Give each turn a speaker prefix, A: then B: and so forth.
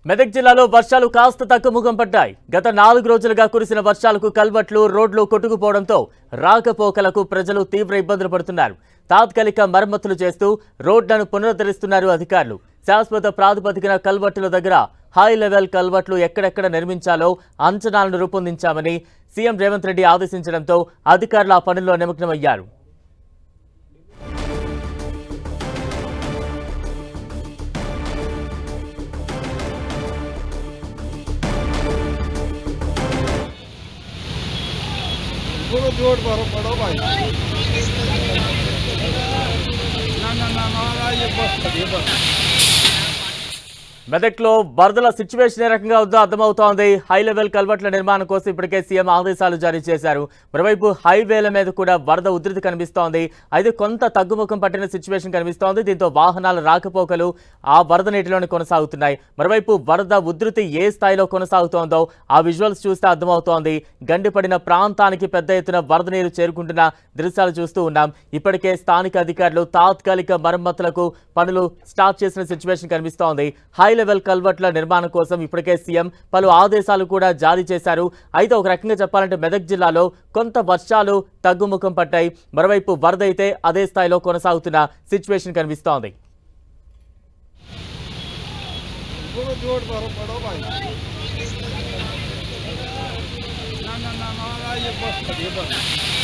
A: మెదక్ జిల్లాలో వర్షాలు కాస్త తగ్గుముఖం పట్టాయి. గత 4 రోజులుగా కురిసిన వర్షాలకు కల్వర్ట్లు, రోడ్లు కొట్టుకుపోవడంతో రాకపోకలకు ప్రజలు తీవ్ర ఇబ్బందులు పడుతున్నారు. తాత్కాలిక మరమ్మతులు చేస్తూ రోడ్లను పునరుద్ధరిస్తున్నారు అధికారులు. శాశ్వత ప్రాతిపదికన కల్వర్టుల దగ్గర హై లెవెల్ కల్వర్ట్లు ఎక్కడెక్కడ నిర్మించాలో అంచనాలను రూపొందించామని సీఎం రేవంత్ రెడ్డి ఆదేశించడంతో అధికారులు ఆ పనుల్లో నిమగ్నమయ్యారు.
B: जोड़ पड़ो भाई ना ये बस
A: మెదక్లో వరదల సిచ్యువేషన్ ఏ రకంగా ఉందో అర్థమవుతోంది. హై లెవెల్ కల్వర్ట్ల నిర్మాణం కోసం ఇప్పటికే సీఎం ఆదేశాలు జారీ చేశారు. మరోవైపు హైవేల మీద కూడా వరద ఉధృతి కనిపిస్తోంది. అయితే కొంత తగ్గుముఖం పట్టిన సిచ్యువేషన్ కనిపిస్తోంది. దీంతో వాహనాల రాకపోకలు ఆ వరద నీటిలోనే కొనసాగుతున్నాయి. మరోవైపు వరద ఉధృతి ఏ స్థాయిలో కొనసాగుతోందో ఆ విజువల్స్ చూస్తే అర్థమవుతోంది. గండిపడిన ప్రాంతానికి పెద్ద ఎత్తున వరద నీరు చేరుకుంటున్న దృశ్యాలు చూస్తూ ఉన్నాం. ఇప్పటికే స్థానిక అధికారులు తాత్కాలిక మరమ్మతులకు పనులు స్టార్ట్ చేసిన సిచ్యువేషన్ కనిపిస్తోంది. హై లెవెల్ కల్వర్ట్ల నిర్మాణం కోసం ఇప్పటికే సీఎం పలు ఆదేశాలు కూడా జారీ చేశారు. అయితే ఒక రకంగా చెప్పాలంటే మెదక్ జిల్లాలో కొంత వర్షాలు తగ్గుముఖం పట్టాయి. మరోవైపు వరద అయితే అదే స్థాయిలో కొనసాగుతున్న సిచ్యువేషన్ కనిపిస్తోంది.
B: ये बस